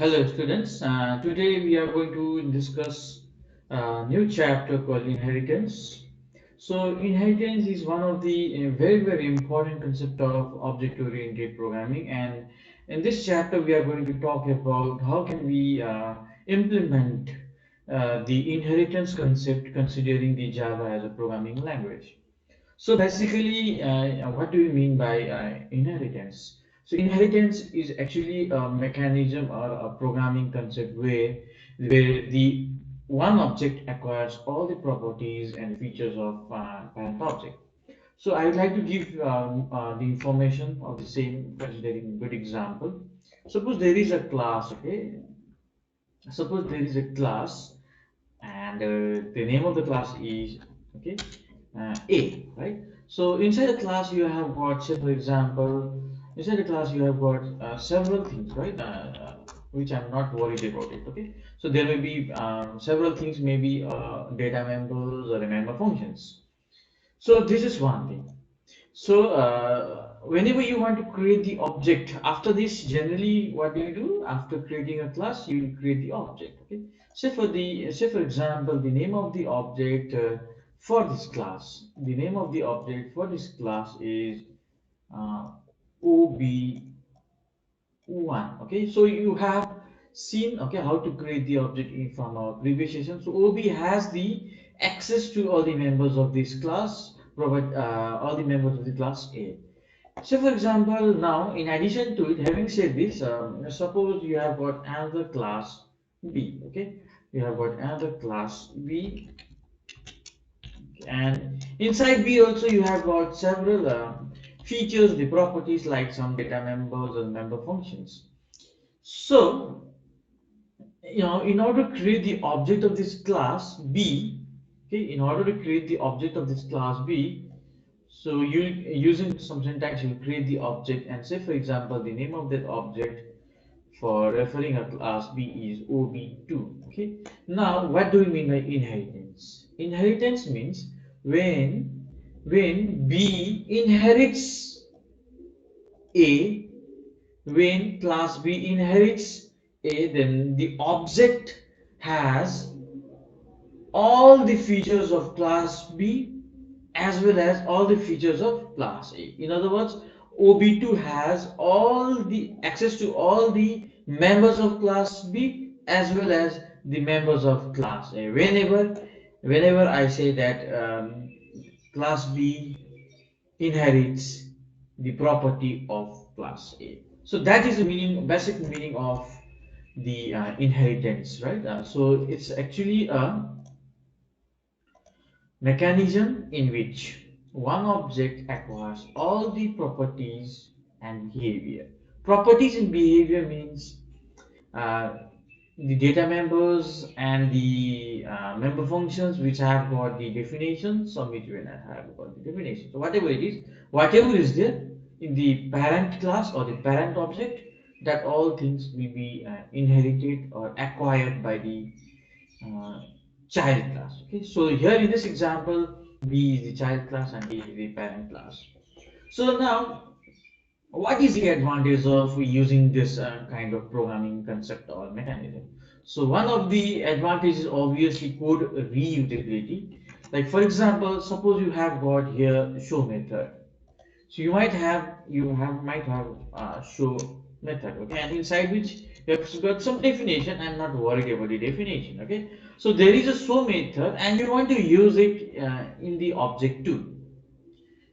Hello students, today we are going to discuss a new chapter called inheritance. So inheritance is one of the very important concept of object-oriented programming, and in this chapter we are going to talk about how can we implement the inheritance concept considering the Java as a programming language. So basically, what do you mean by inheritance? So inheritance is actually a mechanism or a programming concept where the one object acquires all the properties and features of parent object. So I would like to give the information of the same considering good example. Suppose there is a class, okay? Suppose there is a class and the name of the class is okay A, right? So inside the class you have got, say for example, inside the class you have got several things, right? Which I'm not worried about it. Okay, so there may be several things, maybe data members or member functions. So this is one thing. So whenever you want to create the object, after this, generally what do you do? After creating a class, you will create the object. Okay. Say for example, the name of the object for this class. The name of the object for this class is uh, OB1. Okay. So you have seen okay how to create the object in from our previous session. So OB has the access to all the members of this class, provide all the members of the class A. So for example, now in addition to it, having said this, suppose you have got another class B, okay? You have got another class B, and inside B also you have got several features, the properties like some data members and member functions. So, in order to create the object of this class B, okay, in order to create the object of this class B, so you using some syntax, you create the object and say for example the name of that object for referring a class B is OB2. Okay. Now what do we mean by inheritance? Inheritance means when B inherits A, when class B inherits A, then the object has all the features of class B as well as all the features of class A. In other words, OB2 has all the access to all the members of class B as well as the members of class A. Whenever I say that class B inherits the property of class A. So that is the meaning, basic meaning of the inheritance, right? So it's actually a mechanism in which one object acquires all the properties and behavior. Properties and behavior means uh, the data members and the member functions which have got the definition, some which will not have got the definition. So whatever it is, whatever is there in the parent class or the parent object, that all things will be inherited or acquired by the uh, child class. Okay, so here in this example, B is the child class and A is the parent class. So now, what is the advantage of using this kind of programming concept or mechanism? So one of the advantages is obviously code reusability. Like for example, suppose you have got here show method. So might have show method, okay, and inside which you have got some definition. I'm not worried about the definition, okay. So there is a show method, and you want to use it in the object too.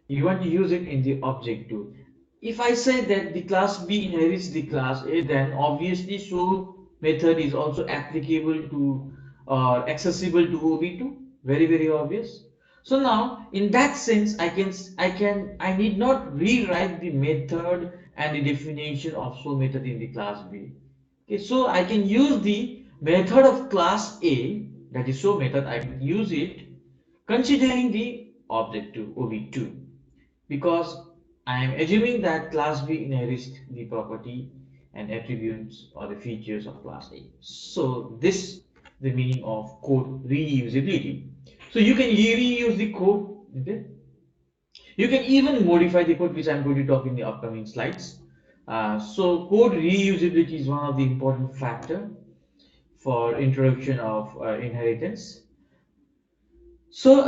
You want to use it in the object too. If I say that the class B inherits the class A, then obviously show method is also applicable to or accessible to OB2. Very obvious. So now in that sense I need not rewrite the method and the definition of show method in the class B. Okay, so I can use the method of class A, that is show method. I can use it considering the object to OB2, because I am assuming that class B inherits the property and attributes or the features of class A. So this the meaning of code reusability. So you can reuse the code, okay? You can even modify the code, which I'm going to talk in the upcoming slides. So code reusability is one of the important factor for introduction of inheritance. So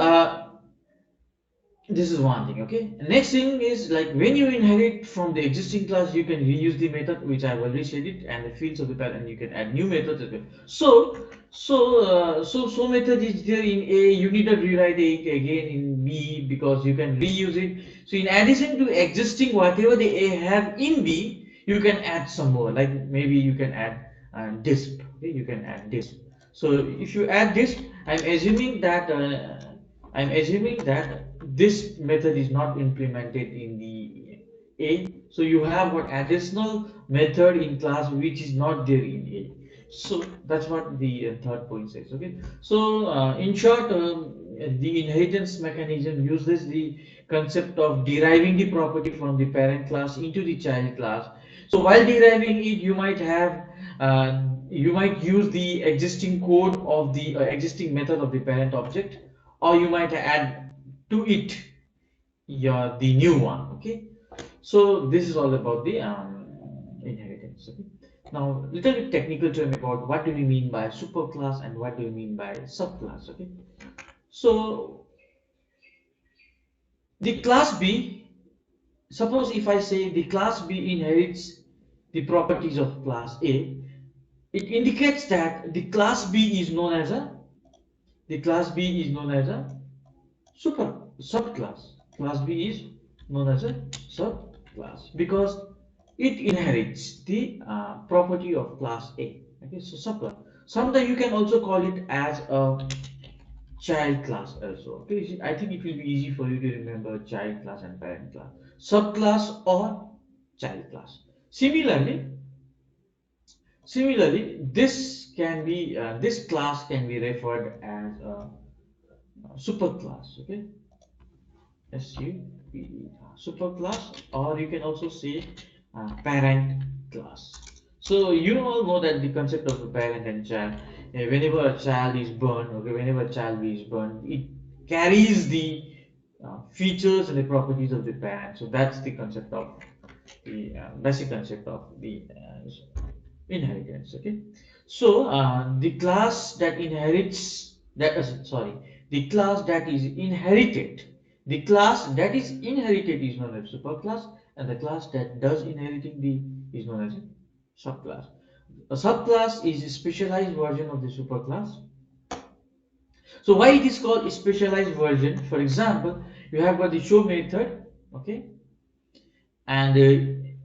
this is one thing. Okay, next thing is like when you inherit from the existing class, you can reuse the method which I've already said it, and the fields of the parent you can add new methods as well. So method is there in A, you need to rewrite it again in B because you can reuse it. So in addition to existing whatever the A have in B, you can add some more, like maybe you can add disk. Okay, you can add disk. So if you add disk, I'm assuming that this method is not implemented in the A. So you have what additional method in class which is not there in A. So that's what the third point says. Okay. So in short, the inheritance mechanism uses the concept of deriving the property from the parent class into the child class. So while deriving it, you might use the existing code of the existing method of the parent object, or you might add to it the new one. Okay, so this is all about the inheritance. Okay, now little bit technical term about what do we mean by superclass and what do we mean by subclass. Okay, so the class B, suppose if I say the class B inherits the properties of class A, it indicates that the class B is known as a super subclass. Class B is known as a subclass because it inherits the property of class A. Okay, so subclass. Sometimes you can also call it as a child class also. Okay, I think it will be easy for you to remember child class and parent class, subclass or child class. Similarly, this class can be referred as a superclass. Okay, SUPE, superclass, or you can also say parent class. So you all know that the concept of a parent and child. Whenever a child is born, okay, whenever a child is born, it carries the features and the properties of the parent. So that's the concept of the basic concept of the inheritance. Okay, so the class that inherits that sorry the class that is inherited the class that is inherited is known as superclass, and the class that does inheriting the is known as a subclass. A subclass is a specialized version of the superclass. So why it is called a specialized version? For example, you have got the show method, okay, and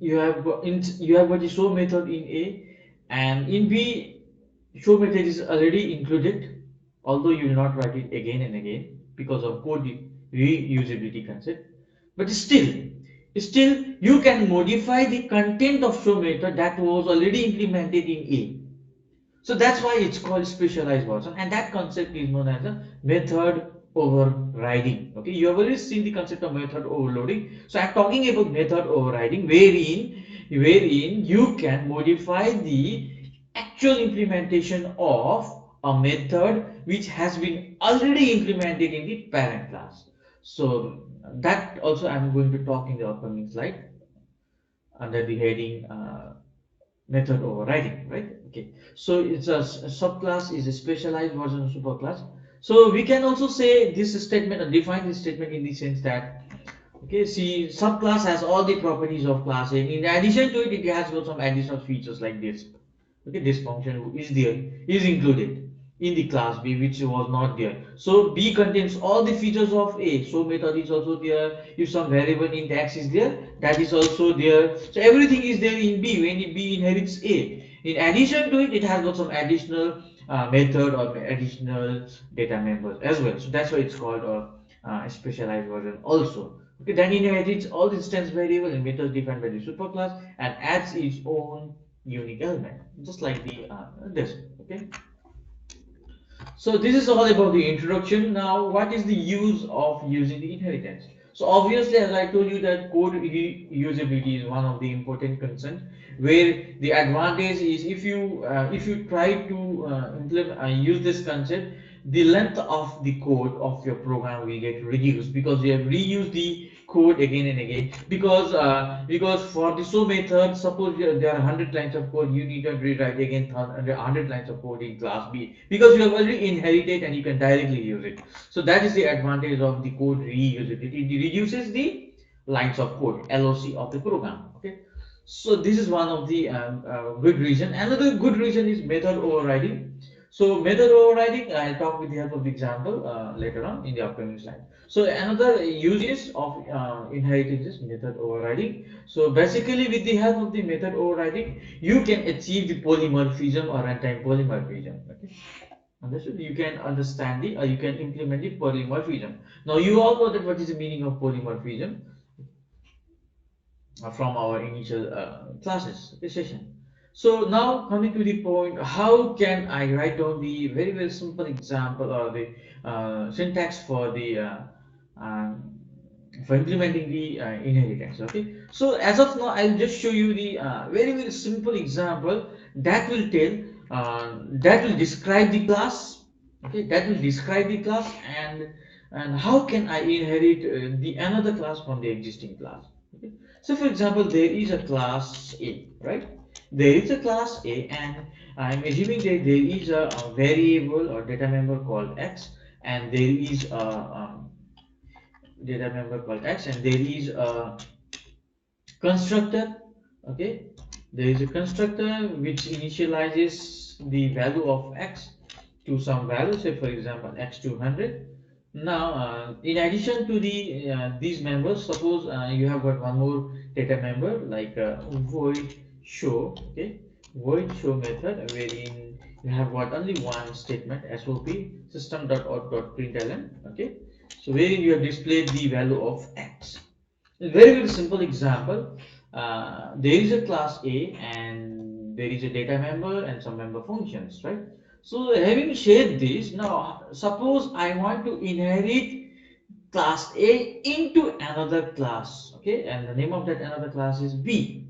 you have got the show method in A, and in B show method is already included, although you will not write it again and again because of code reusability concept. But still you can modify the content of show method that was already implemented in A. So that's why it's called specialized version, and that concept is known as a method overriding. Okay, you have already seen the concept of method overloading. So I'm talking about method overriding, wherein you can modify the actual implementation of a method which has been already implemented in the parent class. So that also I'm going to talk in the upcoming slide under the heading method overriding, right? Okay, so it's a subclass is a specialized version of superclass. So we can also say this statement or define this statement in the sense that, okay, see, subclass has all the properties of class A. In addition to it, it has got some additional features like this. Okay, this function is included in the class B, which was not there. So B contains all the features of A. So method is also there. If some variable in X is there, that is also there. So everything is there in B when B inherits A. In addition to it, it has got some additional method or additional data members as well. So that's why it's called a specialized version also. Okay, then inherits all instance variable and methods defined by the superclass and adds its own unique element, just like the this. Okay, so this is all about the introduction. Now what is the use of using the inheritance? So obviously, as I told you, that code reusability is one of the important concerns, where the advantage is if you try to implement use this concept, the length of the code of your program will get reduced because you have reused the code again and again, because for the show method, suppose there are 100 lines of code, you need to rewrite again 100 lines of code in class B, because you have already inherited and you can directly use it. So that is the advantage of the code reusability. It reduces the lines of code, LOC of the program. Okay, so this is one of the good reason. Another good reason is method overriding. So method overriding, I'll talk with the help of the example later on in the upcoming slide. So another uses of inheritance is method overriding. So basically, with the help of the method overriding, you can achieve the polymorphism or runtime polymorphism. Okay, understood? You can understand the, you can implement the polymorphism. Now you all know that what is the meaning of polymorphism from our initial classes, session. So now coming to the point, how can I write down the very simple example or the syntax um, for implementing the inheritance? Okay, so as of now I'll just show you the very simple example that will tell, that will describe the class. Okay, that will describe the class, and how can I inherit the another class from the existing class. Okay, so for example, there is a class A, right? There is a class A, and I'm assuming that there is a variable or data member called X, and there is a data member called X, and there is a constructor. Okay, there is a constructor which initializes the value of X to some value, say for example X to 100. Now in addition to the these members, suppose you have got one more data member like void show. Okay, void show method wherein you have got only one statement, sop system.out.println. Okay, so wherein you have displayed the value of X. A very simple example. There is a class A and there is a data member and some member functions, right? So having shared this, now suppose I want to inherit class A into another class, okay, and the name of that another class is B.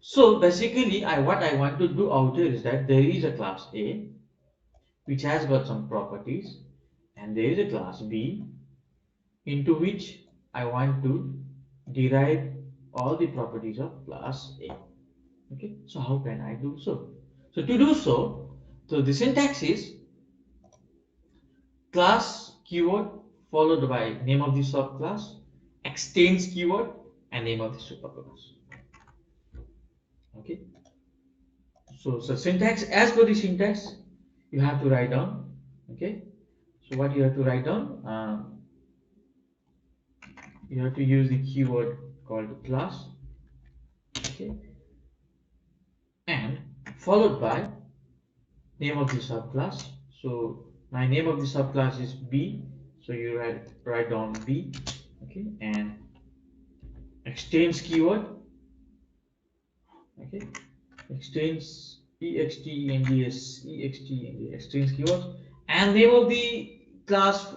So basically, what I want to do out here is that there is a class A which has got some properties, and there is a class B into which I want to derive all the properties of class A. Okay, so how can I do so? So to do so, the syntax is class keyword followed by name of the subclass, extends keyword, and name of the superclass. Okay, so syntax, as per the syntax, you have to write down. Okay, so what you have to write down, you have to use the keyword called class. Okay, and followed by name of the subclass. So my name of the subclass is B, so you write down B. Okay, and extends keyword. Okay, extends extends keyword, and name of the class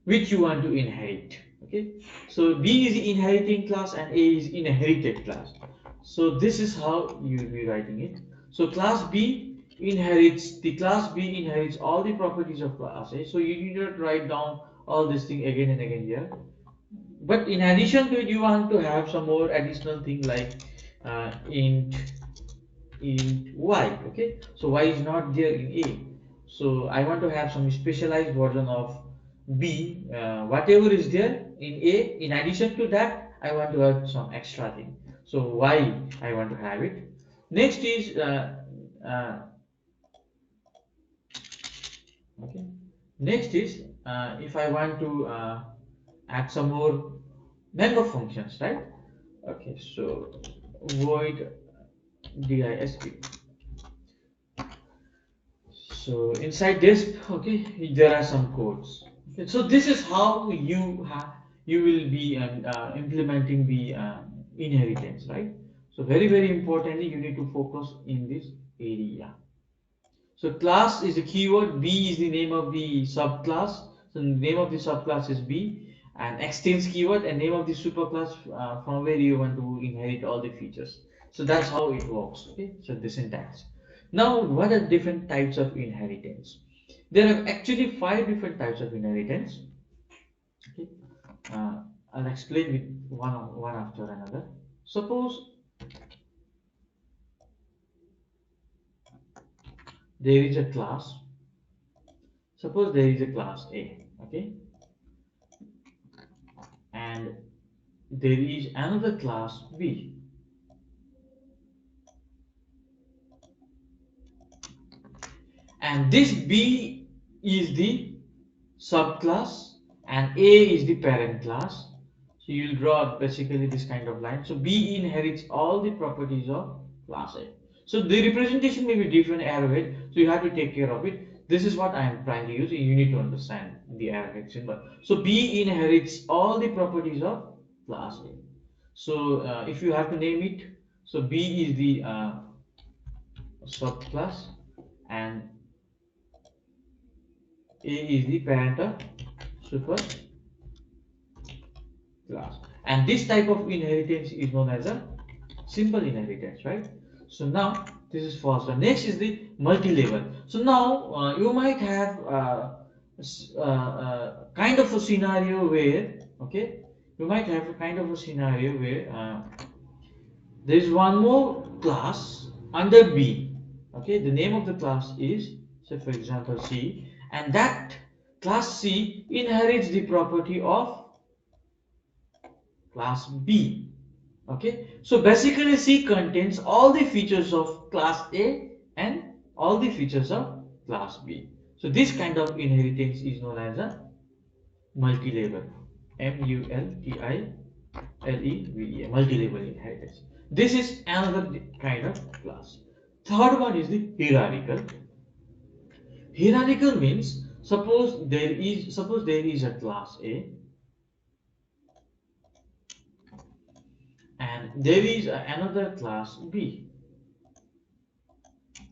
which you want to inherit. Okay, so B is the inheriting class and A is inherited class. So this is how you will be writing it. So class B inherits all the properties of class A. So you need not write down all this thing again and again here. But in addition to it, you want to have some more additional thing like int y. Okay, so y is not there in A, so I want to have some specialized version of B. Whatever is there in A, in addition to that, I want to have some extra thing. So y I want to have it. Next is uh, okay. Next is if I want to add some more member functions, right? Okay, so void disp. So inside this, okay, there are some codes. Okay, so this is how you will be implementing the inheritance, right? So very importantly, you need to focus in this area. So class is the keyword, B is the name of the subclass. So the name of the subclass is B, and extends keyword and name of the superclass from where you want to inherit all the features. So that's how it works. Okay, so the syntax. Now, what are different types of inheritance? There are actually 5 different types of inheritance. Okay. Uh, I'll explain with one after another. Suppose there is a class. Suppose there is a class A, okay, and there is another class B, and this B is the subclass and A is the parent class. So you'll draw basically this kind of line. So B inherits all the properties of class A. So the representation may be different arrowhead, so you have to take care of it. This is what I am trying to use. You need to understand the arrowhead symbol. So B inherits all the properties of class A. So if you have to name it, so B is the subclass and A is the parent of super class, and this type of inheritance is known as a simple inheritance, right? So now this is first one. Next is the multi-level. So now you might have kind of a scenario where, okay, you might have a kind of a scenario where there is one more class under B. Okay, the name of the class is, say for example, C, and that class C inherits the property of class B. Okay, so basically C contains all the features of class A and all the features of class B. So this kind of inheritance is known as a multi-level, multilevel, multi-level inheritance. This is another kind of class. Third one is the hierarchical. Hierarchical means suppose there is a class A and there is another class B.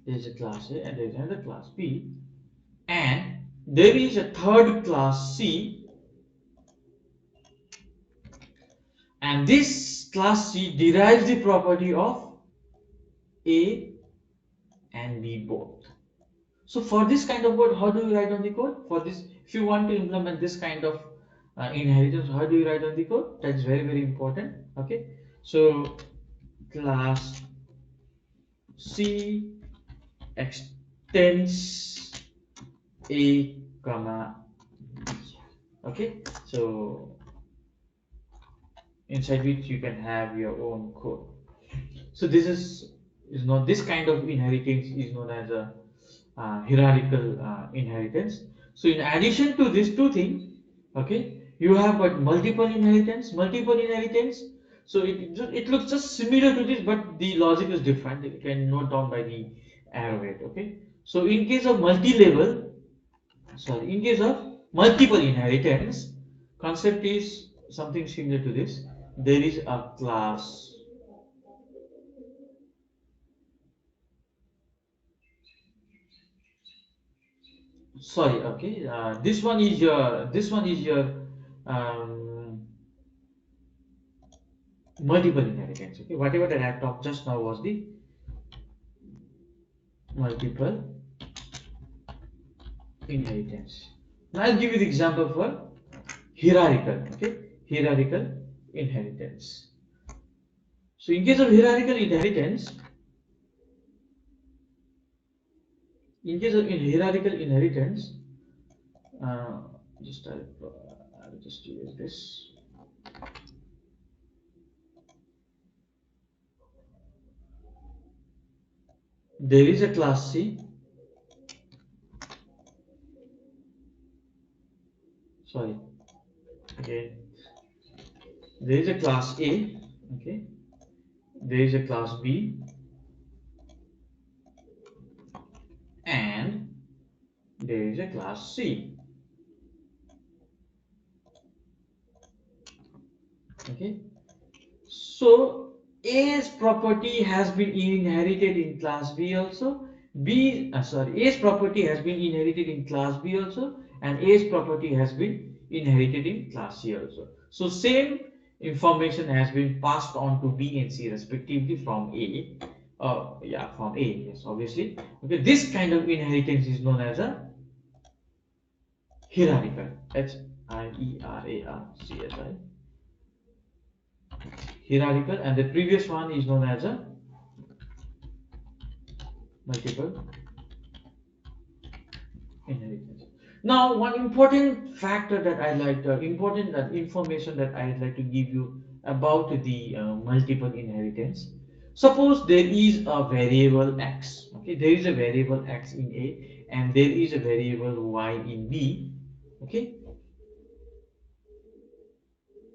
There is a class A and there is another class B, and there is a third class C, and this class C derives the property of A and B both. So for this kind of code, how do you write on the code? For this, if you want to implement this kind of inheritance, how do you write on the code? That's very, very important. Okay, so class C extends A comma B. Okay, so inside which you can have your own code. So this is not this kind of inheritance is known as a hierarchical inheritance. So in addition to these two things, okay, you have got multiple inheritance. Multiple inheritance. So it looks just similar to this, but the logic is different. You can note down by the arrowhead. Okay. So in case of in case of multiple inheritance, concept is something similar to this. There is a class. Sorry, okay. This one is your um, multiple inheritance. Okay, whatever that I talked just now was the multiple inheritance. Now I'll give you the example for hierarchical. Okay, hierarchical inheritance. So in case of hierarchical inheritance, hierarchical inheritance, uh, I'll just use this. There is a class C. Sorry. Okay. There is a class A. Okay. There is a class B, and there is a class C. Okay. So A's property has been inherited in class B also. A's property has been inherited in class B also, and A's property has been inherited in class C also. So same information has been passed on to B and C respectively from A. From A, yes, obviously. Okay, this kind of inheritance is known as a hierarchical. Hierarchical. hierarchical, and the previous one is known as a multiple inheritance. Now, one important factor that I like, important information that I'd like to give you about the multiple inheritance. Suppose there is a variable x. Okay, there is a variable x in A, and there is a variable y in B. Okay,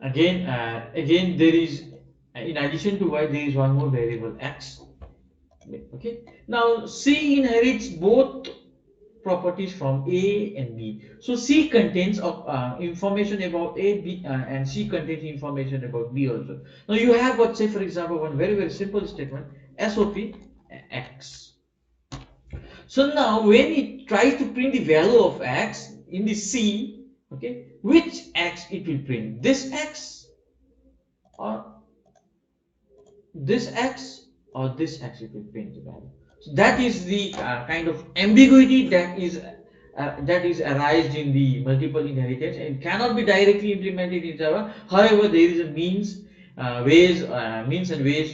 again there is, in addition to y, there is one more variable x. Okay, now C inherits both properties from A and B. So C contains of information about A, B, and C contains information about B also. Now you have what, say for example, one very simple statement, SOP X. So now when it tries to print the value of X in the C, okay, which X it will print? This X, or this X, or this X it will print the value. So that is the kind of ambiguity that is arised in the multiple inheritance and cannot be directly implemented in Java. However, there is a means and ways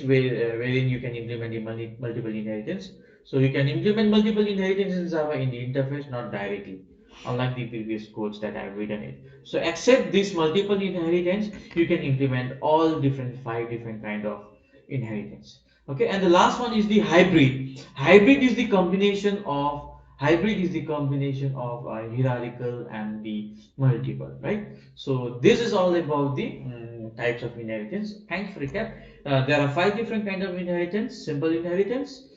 wherein you can implement the multiple inheritance. So you can implement multiple inheritance in Java in the interface, not directly, unlike the previous codes that I have written it. So except this multiple inheritance, you can implement all five different kind of inheritance. Okay, and the last one is the hybrid. Hybrid is the combination of hierarchical and the multiple, right? So this is all about the types of inheritance. Thanks for recap. There are five different kind of inheritance. Simple inheritance.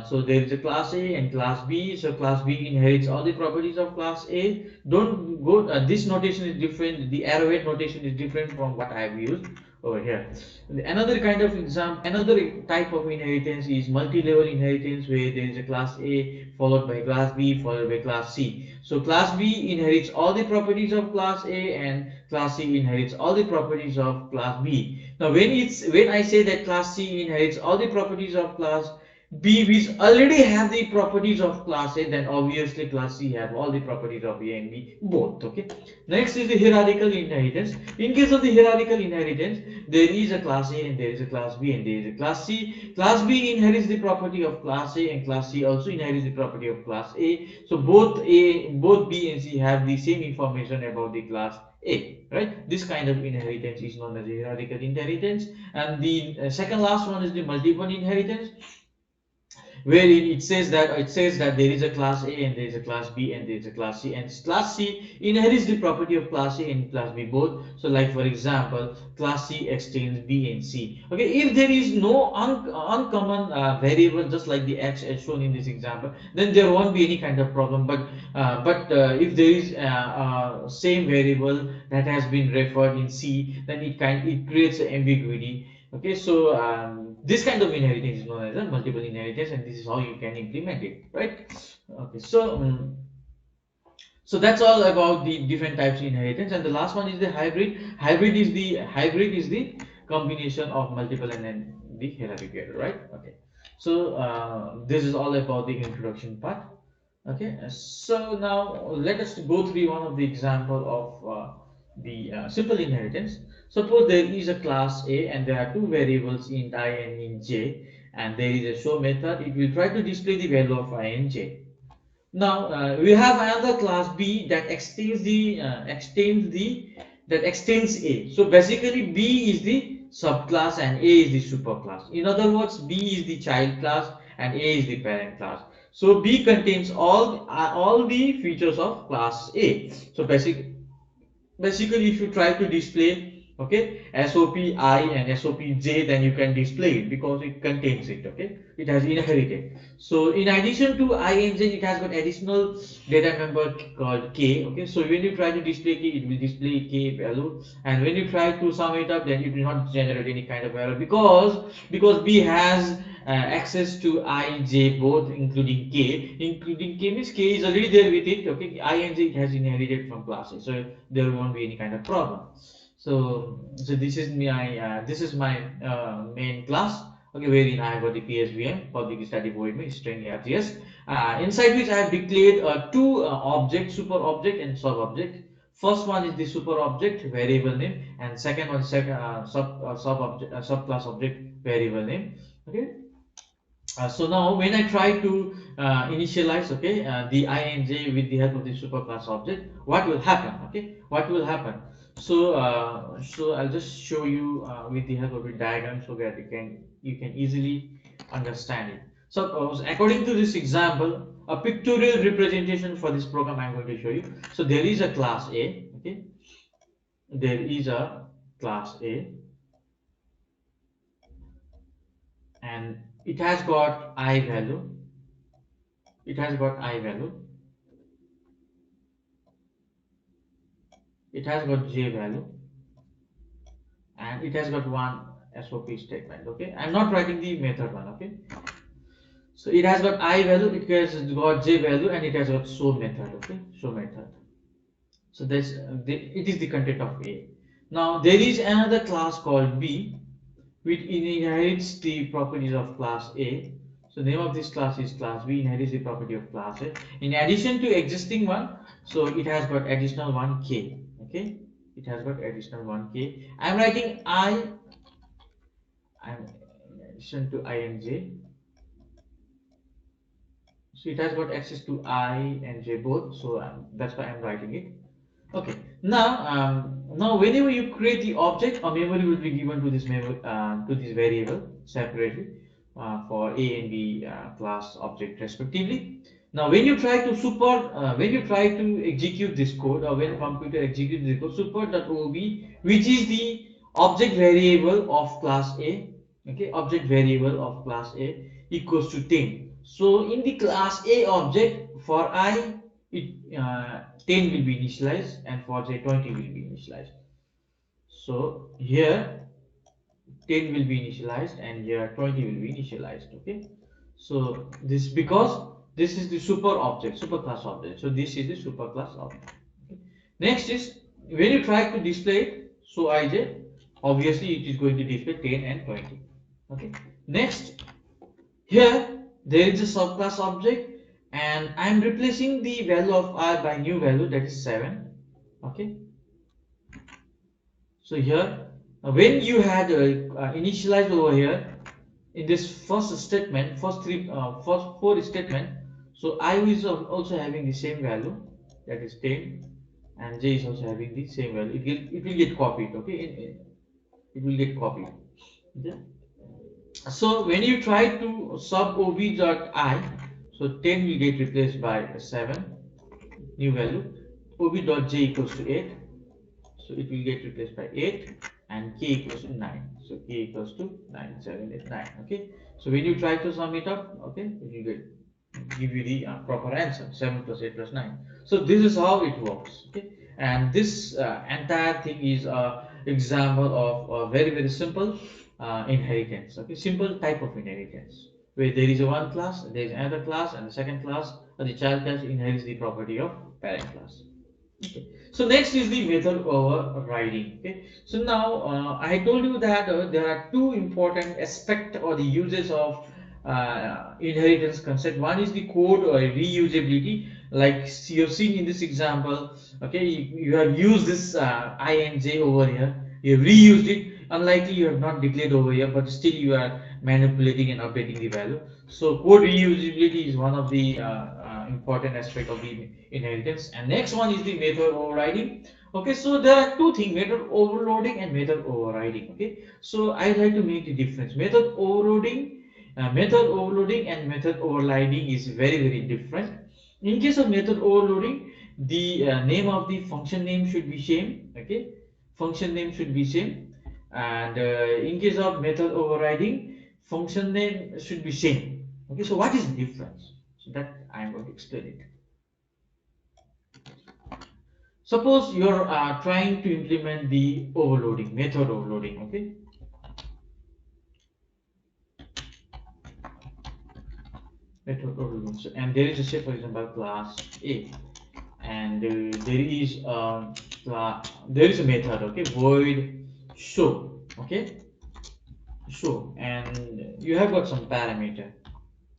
So there is a class A and class B. So class B inherits all the properties of class A. Don't go. This notation is different. The arrowhead notation is different from what I have used over here. Another type of inheritance is multi-level inheritance, where there is a class A followed by class B followed by class C. So class B inherits all the properties of class A, and class C inherits all the properties of class B. Now when I say that class C inherits all the properties of class B, which already have the properties of class A, then obviously class C have all the properties of A and B both. Okay. Next is the hierarchical inheritance. In case of the hierarchical inheritance, there is a class A and there is a class B and there is a class C. Class B inherits the property of class A, and class C also inherits the property of class A. So both B and C have the same information about the class A, right? This kind of inheritance is known as the hierarchical inheritance. And the second last one is the multiple inheritance, wherein it says that there is a class A and there is a class B and there is a class C, and class C inherits the property of class A and class B both. So like for example, class C extends B and C. Okay, if there is no uncommon variable just like the X as shown in this example, then there won't be any kind of problem. But if there is same variable that has been referred in C, then it creates ambiguity. Okay, so this kind of inheritance is known as a multiple inheritance, and this is how you can implement it, right? Okay, so that's all about the different types of inheritance, and the last one is the hybrid. Hybrid is the combination of multiple and then the hierarchical, right? Okay, so this is all about the introduction part. Okay, so now let us go through one of the example of the simple inheritance. Suppose there is a class A and there are two variables int I and int j, and there is a show method. It will try to display the value of I and j. Now we have another class B that extends A. So basically B is the subclass and A is the superclass. In other words, B is the child class and A is the parent class. So B contains all the features of class A. So basically if you try to display, okay, SOP I and SOP J, then you can display it because it contains it. Okay, it has inherited. So in addition to I and J, it has got additional data member called K. Okay, so when you try to display K, it will display K value, and when you try to sum it up, then it will not generate any kind of error because B has access to I, J both, including K. Including K means K is already there with it. Okay, I and J it has inherited from classes, so there won't be any kind of problem. So this is my main class. Okay, wherein I have got the PSVM, public static void main string RTS, inside which I have declared two objects, super object and sub object. First one is the super object variable name, and second one is subclass object variable name. Okay. So now when I try to initialize, okay, the ing with the help of the superclass object, what will happen? Okay, what will happen? So I'll just show you with the help of a diagram so that you can easily understand it. So according to this example, a pictorial representation for this program I'm going to show you. So there is a class A. Okay, there is a class A, and it has got I value. It has got I value. It has got j value, and it has got one SOP statement. Okay, I'm not writing the method one. Okay, so it has got I value, it has got j value, and it has got show method. Okay, show method. So it is the content of A. Now there is another class called B, which inherits the properties of class A. So name of this class is class B, inherits the property of class A. In addition to existing one, so it has got additional one K. Okay, it has got additional one K. I'm writing I'm in addition to ing. So it has got access to I and j both. So that's why I'm writing it. Okay. Now whenever you create the object, a memory will be given to this memory to this variable separately for A and B class object respectively. Now when you try to execute this code, or when computer executes the code, support.ob, which is the object variable of class A, okay, object variable of class A equals to 10. So in the class A object, for I, it 10 will be initialized, and for j 20 will be initialized. So here 10 will be initialized, and here 20 will be initialized. Okay, so this, because this is the super class object, so this is the super class object. Okay. Next is when you try to display it, so ij, obviously it is going to display 10 and 20. Okay, next, here there is a subclass object, and I am replacing the value of I by new value, that is 7. Okay, so here when you had initialized over here in this first statement, first four statement, so I is also having the same value, that is 10, and j is also having the same value. It will get copied. Okay, it will get copied. Okay. So when you try to sub ob.I, so 10 will get replaced by 7, new value, ob.j equals to 8, so it will get replaced by 8, and k equals to 9, so k equals to 9, 7, 8, 9. Okay, so when you try to sum it up, okay, it will give you the proper answer, 7 plus 8 plus 9. So this is how it works. Okay, and this entire thing is a example of a very simple inheritance. Okay, simple type of inheritance, where there is a one class, there is another class, and the second class, or the child class, inherits the property of parent class. Okay. So next is the method overriding. Okay. So now I told you that there are two important aspects or the uses of inheritance concept. One is the code or reusability, like you've seen in this example. Okay, you have used this ing over here. You have reused it. Unlikely you have not declared over here, but still you are manipulating and updating the value. So code reusability is one of the important aspect of the inheritance. And next one is the method overriding. Okay, so there are two things, method overloading and method overriding. Okay, so I like to make the difference. Method overloading and method overriding is very different. In case of method overloading, the name of the function name should be same. Okay, function name should be same. And in case of method overriding, function name should be same. Okay, so what is the difference? So that I am going to explain it. Suppose you're trying to implement the overloading, method overloading. Okay, method overloading. So, and there is a, say for example, class A, and there is a method. Okay, void show. Okay, show, and you have got some parameter,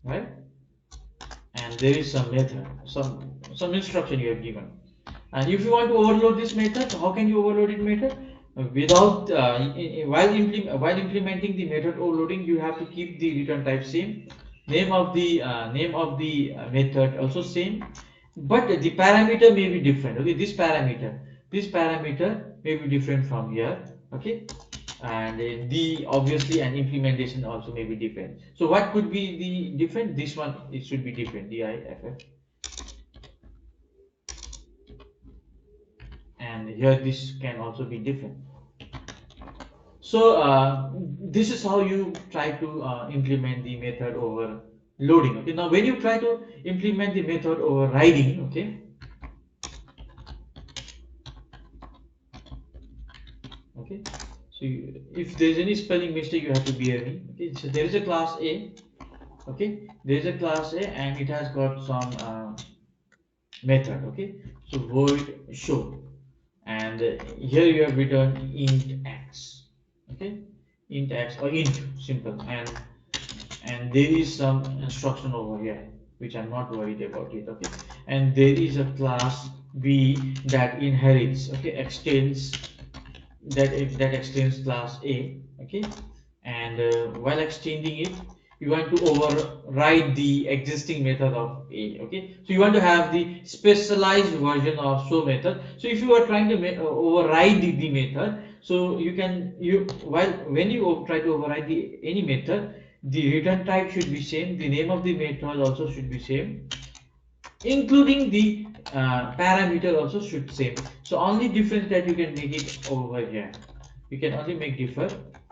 right? And there is some method, some instruction you have given. And if you want to overload this method, how can you overload it method? Without while implementing the method overloading, you have to keep the return type same, name of the method also same, but the parameter may be different. Okay, this parameter may be different from here. Okay, and the obviously an implementation also may be different. So what could be the different? This one, it should be different, diff, and here this can also be different. So this is how you try to implement the method overloading. Okay, now when you try to implement the method overriding, okay, so if there's any spelling mistake, you have to bear me. Okay, so there is a class A. Okay, there is a class A, and it has got some method. Okay, so void show, and here you have written int x. Okay, int x or int simple, and there is some instruction over here which I'm not worried about it. Okay, and there is a class B that inherits, okay, extends that extends class A. Okay, and while extending it, you want to override the existing method of A. Okay, so you want to have the specialized version of show method. So if you are trying to override the method, so you can while when you try to override the any method, the return type should be same, the name of the method also should be same, including the parameter also should same. So only difference that you can make it over here, you can only make differ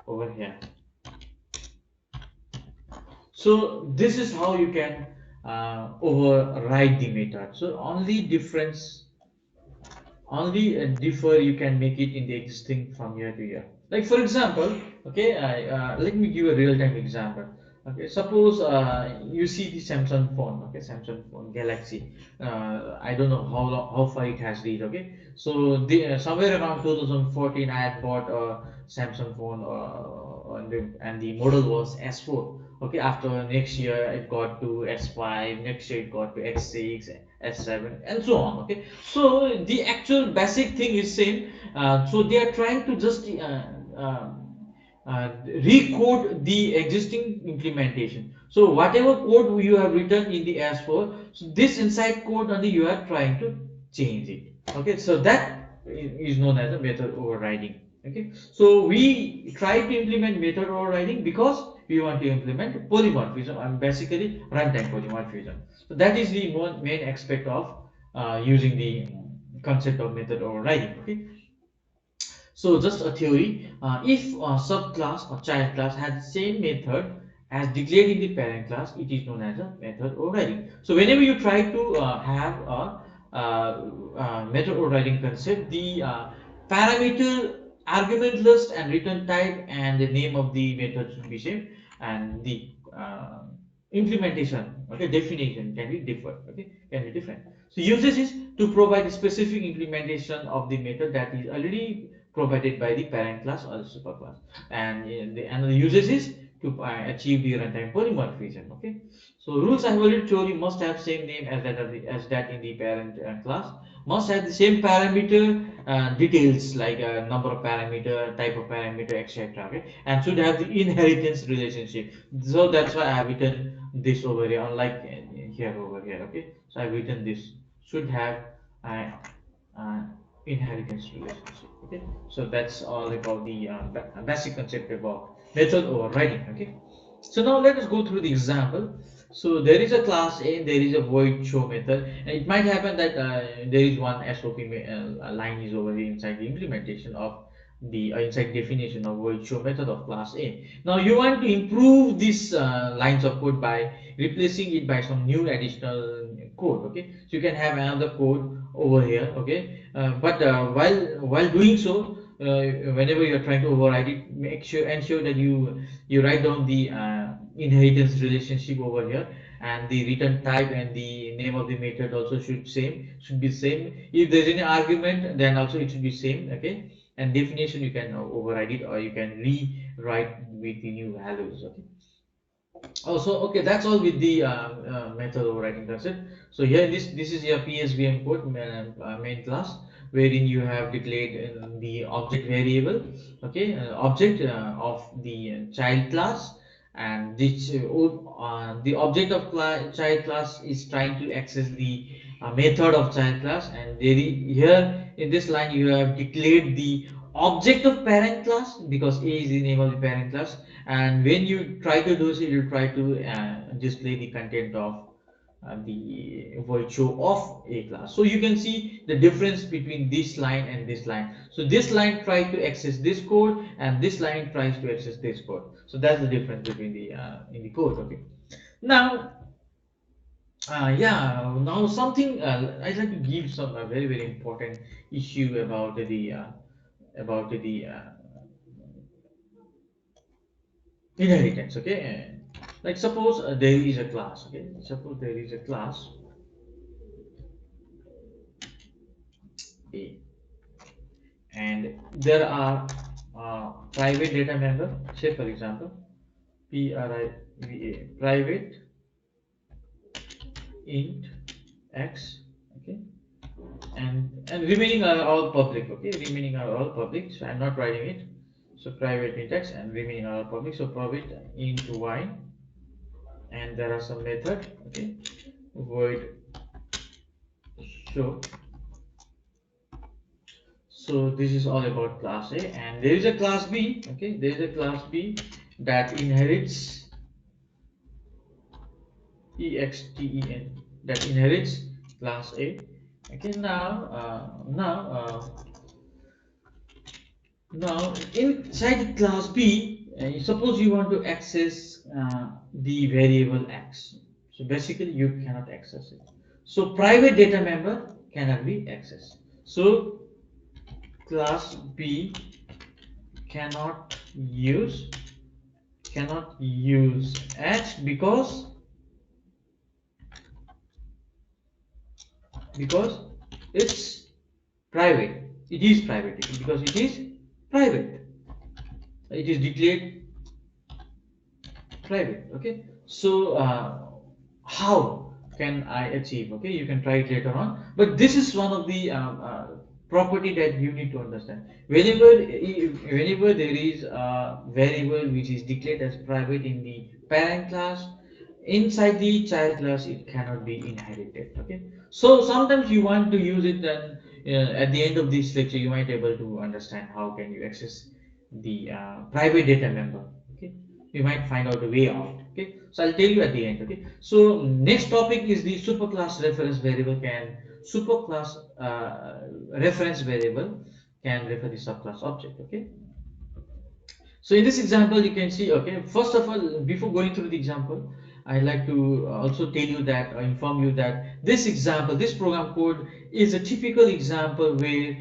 over here. So this is how you can override the method. So only differ you can make it in the existing from year to year. Like for example, okay, let me give a real-time example. Okay, suppose you see the Samsung phone, okay, Samsung phone Galaxy. I don't know how far it has reached. Okay, so somewhere around 2014, I had bought a Samsung phone, and the model was S4. Okay, after next year it got to S5, next year it got to S6, S7, and so on. Okay, so the actual basic thing is same. So they are trying to just recode the existing implementation. So whatever code you have written in the S4, so this inside code only you are trying to change it. Okay, so that is known as a method overriding. Okay, so we try to implement method overriding because we want to implement polymorphism and basically runtime polymorphism. So that is the main aspect of using the concept of method overriding. Okay, so just a theory, if a subclass or child class has the same method as declared in the parent class, it is known as a method overriding. So whenever you try to have a method overriding concept, the parameter, argument list, and return type and the name of the method should be same, and the implementation, okay, definition can be different. Okay, can be different. So usage is to provide a specific implementation of the method that is already provided by the parent class or the superclass, and the usage is to achieve the runtime polymorphism. Okay, so rules I have already told you must have same name as that in the parent class, must have the same parameter details like number of parameter, type of parameter, etc. Okay, and should have the inheritance relationship. So that's why I have written this over here, unlike here over here. Okay, so I've written this should have uh, uh, inheritance relationship. Okay, so that's all about the basic concept about method overriding. Okay, so now let us go through the example. So there is a class A, there is a void show method, and it might happen that there is one SOP line is over here inside the implementation of the inside definition of void show method of class A. Now you want to improve these lines of code by replacing it by some new additional code. Okay, so you can have another code over here. Okay, but while doing so, whenever you are trying to override it, ensure that you write down the inheritance relationship over here, and the return type and the name of the method also should be same. If there's any argument, then also it should be same. Okay, and definition you can override it or you can rewrite with the new values. Okay, also, okay, that's all with the method overriding. That's it. So here this is your PSVM code main class, wherein you have declared the object variable, okay, object of the child class, and this the object of child class is trying to access the method of child class, and here in this line you have declared the object of parent class, because A is the name of the parent class, and when you try to do so, you try to display the content of the void show of a class. So you can see the difference between this line and this line. So this line tries to access this code, and this line tries to access this code. So that's the difference between the in the code. Okay. Now, yeah. Now something I'd like to give some very important issue about the inheritance. Okay. Like suppose there is a class. Okay. Suppose there is a class A, and there are private data member, say for example PRIVA, private int x, okay, and remaining are all public. Okay, remaining are all public, so I'm not writing it. So private int x and remaining are all public, so private int y, and there are some method, okay, void show. So this is all about class A, and there is a class B. Okay, there is a class B that inherits EXTEN, that inherits class A. Okay, now inside class B, suppose you want to access the variable x. So basically, you cannot access it. So private data member cannot be accessed. So class B cannot use x because it's private. It is private because it is private. It is declared private. Okay. So how can I achieve? Okay, you can try it later on. But this is one of the property that you need to understand. Whenever there is a variable which is declared as private in the parent class, inside the child class it cannot be inherited. Okay, so sometimes you want to use it, and at the end of this lecture you might able to understand how can you access the private data member. Okay, you might find out a way out. Okay, so I'll tell you at the end. Okay, so next topic is the superclass reference variable. Can superclass reference variable can refer the subclass object. Okay, so in this example you can see, okay, first of all, before going through the example, I'd like to also tell you that, or inform you that this example, this program code is a typical example where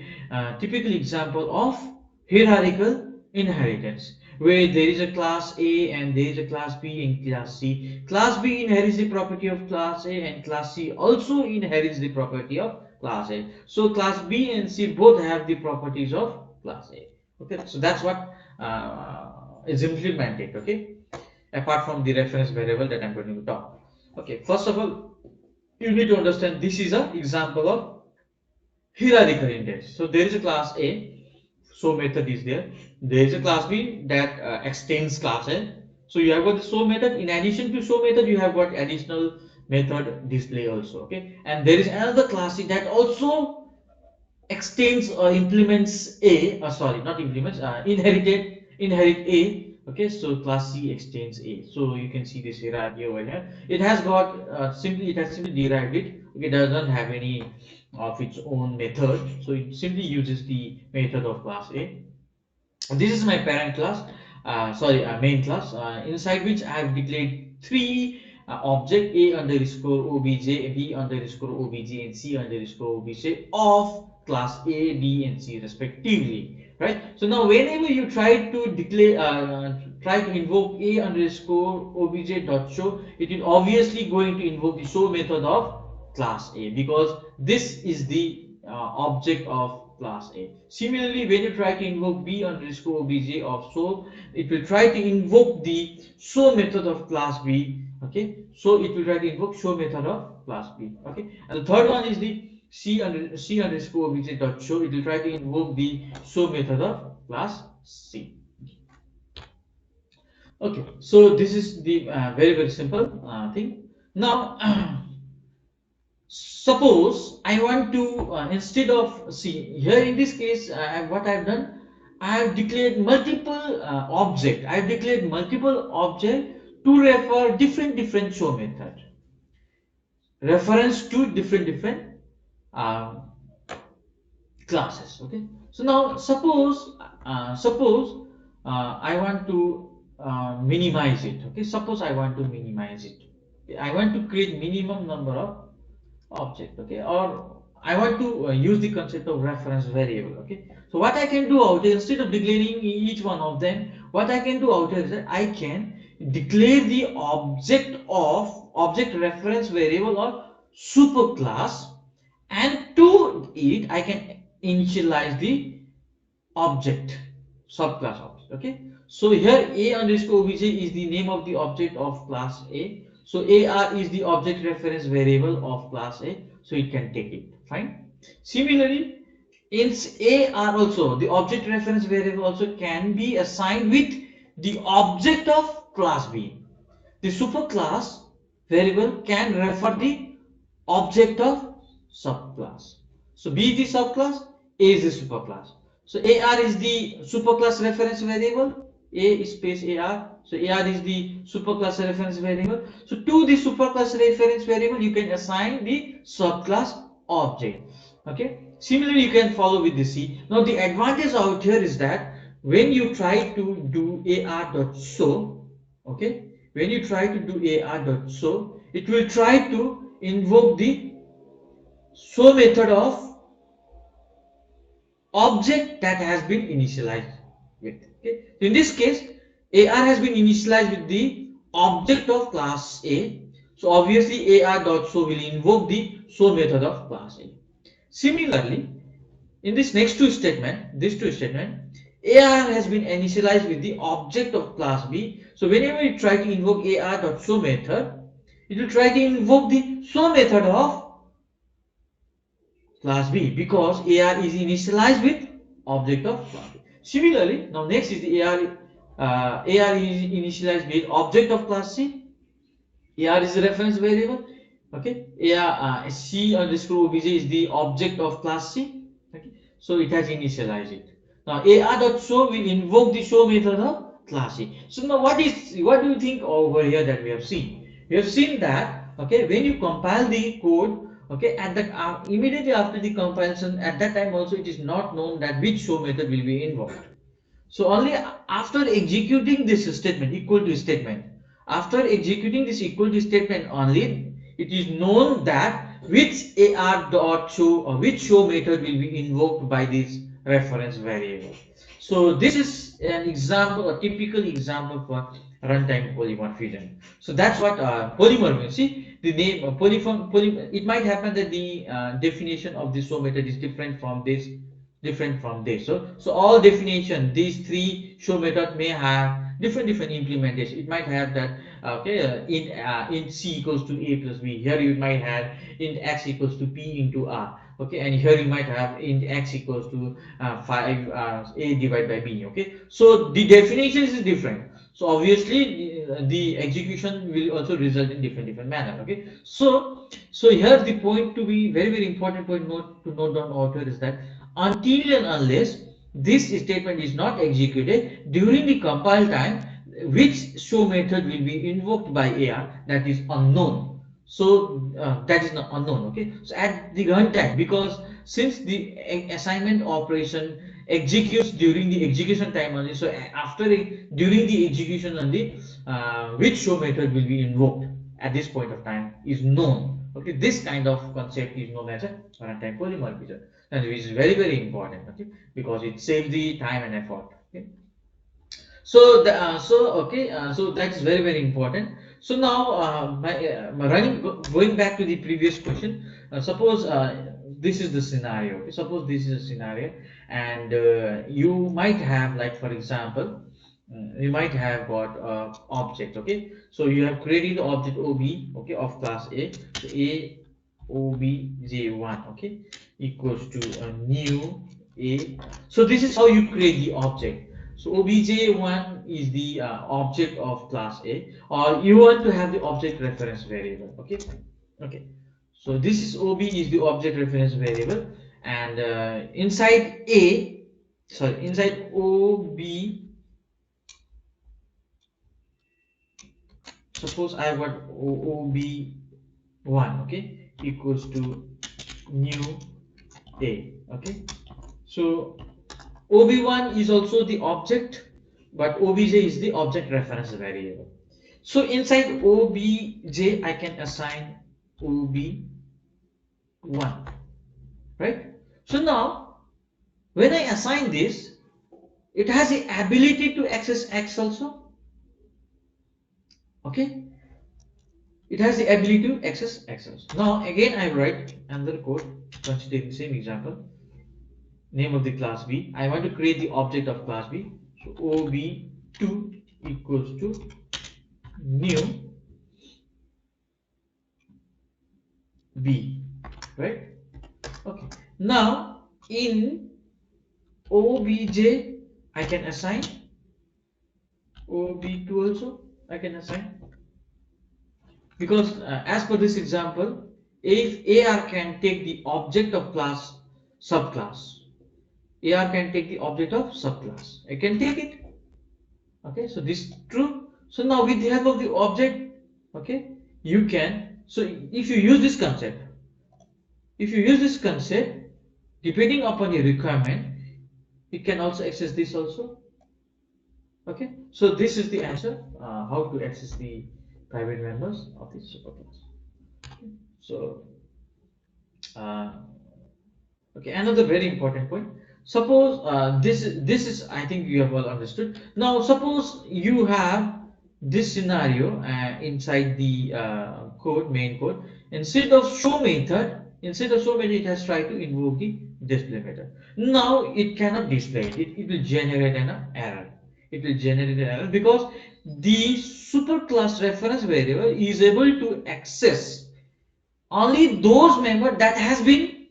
typical example of hierarchical inheritance, where there is a class A and there is a class B and class C. Class B inherits the property of class A, and class C also inherits the property of class A. So class B and C both have the properties of class A. Okay, so that's what is implemented. Okay, apart from the reference variable that I'm going to talk. Okay, first of all, you need to understand this is an example of hierarchical index. So there is a class A, show method is there. There is a class B that extends class A. So you have got the show method. In addition to show method, you have got additional method display also. Okay, and there is another class C that also extends or implements A, sorry, not implements, inherit A. Okay, so class C extends A. So you can see this hierarchy over here. It has got it has simply derived it. Okay, it doesn't have any of its own method, so it simply uses the method of class A. This is my parent class, sorry, main class, inside which I have declared three object A underscore obj, B underscore obj, and C underscore obj of class A, B, and C respectively. Right. So now, whenever you try to declare, try to invoke A underscore obj dot show, it will obviously going to invoke the show method of class A, because this is the object of class A. Similarly, when you try to invoke B underscore obj of show, it will try to invoke the show method of class B. Okay, so it will try to invoke show method of class B. Okay, and the third one is the C underscore obj dot show. It will try to invoke the show method of class C. Okay, so this is the very simple thing. Now, suppose I want to instead of see here in this case, what I've done, I have declared multiple object. I have declared multiple object to refer different show method, reference to different uh, classes. Okay, so now suppose I want to minimize it. Okay, suppose I want to minimize it. I want to create minimum number of object. Okay, or I want to use the concept of reference variable. Okay, so what I can do out here, instead of declaring each one of them, what I can do out here is that I can declare the object reference variable or superclass, and to it I can initialize the object, subclass object. Okay, so here a underscore obj is the name of the object of class A, so ar is the object reference variable of class A, so it can take it. Fine. Similarly, in ar also the object reference variable also can be assigned with the object of class B. The superclass variable can refer the object of subclass. So B is the subclass, A is the superclass. So AR is the superclass reference variable, A is space AR. So AR is the superclass reference variable. So to the superclass reference variable, you can assign the subclass object. Okay. Similarly, you can follow with the C. Now the advantage out here is that when you try to do AR.show, okay, when you try to do AR.show, it will try to invoke the show method of object that has been initialized with. Okay. In this case, AR has been initialized with the object of class A. So obviously AR.show will invoke the show method of class A. Similarly, in this next two statement, AR has been initialized with the object of class B. So whenever you try to invoke AR.show method, it will try to invoke the show method of class B because AR is initialized with object of class B. Similarly, now next is the AR is initialized with object of class C. AR is the reference variable. Okay, AR C underscore obj is the object of class C. Okay, so it has initialized it. Now AR.show will invoke the show method of class C. So now what do you think over here that we have seen? We have seen that okay, when you compile the code, okay, at that immediately after the compilation, at that time also it is not known that which show method will be invoked. So only after executing this statement, equal to statement, after executing this equal to statement only, it is known that which AR dot show or which show method will be invoked by this reference variable. So this is an example, a typical example for runtime polymorphism. So that's what polymer means. See the name it might happen that the definition of this show method is different from this. So all definition, these three show method may have different implementation. It might have that okay, in C equals to A plus B. Here you might have int x equals to P into R. Okay, and here you might have int x equals to 5 A divided by B. Okay, so the definition is different. So obviously the execution will also result in different manner. Okay, so here the point to be very important point to note down out here is that until and unless this statement is not executed during the compile time, which show method will be invoked by AR, that is unknown. So that is not unknown. Okay, so at the runtime, because since the assignment operation executes during the execution time only, so during the execution only, which show method will be invoked at this point of time is known. Okay, this kind of concept is known as a runtime polymorphism, and which is very important. Okay, because it saves the time and effort. Okay, so so that is very important. So now my going back to the previous question, suppose this is the scenario. Okay? Suppose this is a scenario, and you might have, like for example, you might have got object. Okay, so you have created the object ob, okay, of class a. So a obj1, okay, equals to a new a. So this is how you create the object. So obj1 is the object of class a, or you want to have the object reference variable. Okay, okay, so this is ob is the object reference variable, and inside a, sorry, inside ob, suppose I have got ob1, okay, equals to new a. Okay, so ob1 is also the object, but obj is the object reference variable. So inside obj I can assign ob1, right? So now when I assign this, it has the ability to access x also. Okay, it has the ability to access x also. Now again I write another code considering the same example. Name of the class b. I want to create the object of class b. So ob2 equals to new b, right? Okay. Now in obj I can assign ob2 also. I can assign, because as per this example, if ar can take the object of class subclass, ar can take the object of subclass, I can take it. Okay, so this is true. So now with the help of the object, okay, you can, so if you use this concept, if you use this concept, depending upon your requirement, you can also access this also. Okay, so this is the answer, how to access the private members of the superclass. So uh, okay, another very important point. Suppose this is I think you have all understood. Now suppose you have this scenario inside the code, main code. Instead of show method, it has tried to invoke the display method. Now it cannot display it. It will generate an error. It will generate an error because the superclass reference variable is able to access only those members that has been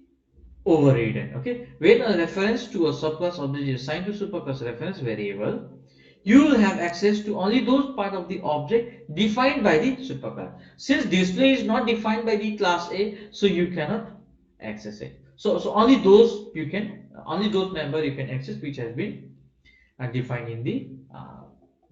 overridden. Okay, when a reference to a subclass object is assigned to superclass reference variable, you will have access to only those part of the object defined by the superclass. Since display is not defined by the class a, so you cannot access it. So only those you can, only those member you can access which has been defined in the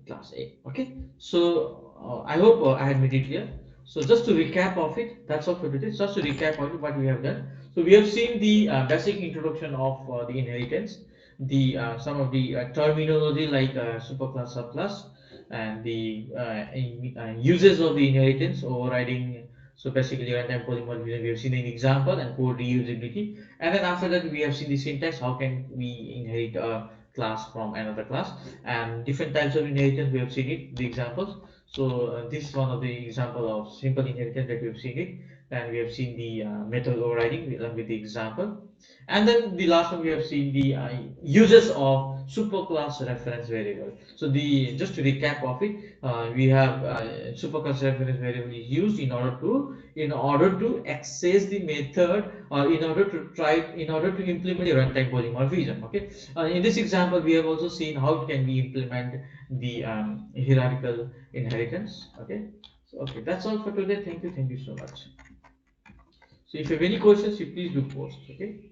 class A. Okay, so I hope I had made it clear. So just to recap of it, that's all for today. Just to recap on what we have done. So we have seen the basic introduction of the inheritance, the some of the terminology like superclass, subclass, and the uses of the inheritance, overriding. So basically, runtime polymorphism, we have seen an example, and code reusability. And then after that, we have seen the syntax. How can we inherit a class from another class, and different types of inheritance we have seen it, the examples. So this is one of the example of simple inheritance that we have seen it, and we have seen the method overriding with the example. And then the last one we have seen the uses of superclass reference variable. So the just to recap of it, we have superclass reference variable is used in order to access the method, or in order to implement the runtime polymorphism. Okay, in this example we have also seen how can we implement the hierarchical inheritance. Okay, so okay, that's all for today. Thank you so much. So if you have any questions, you please do post. Okay.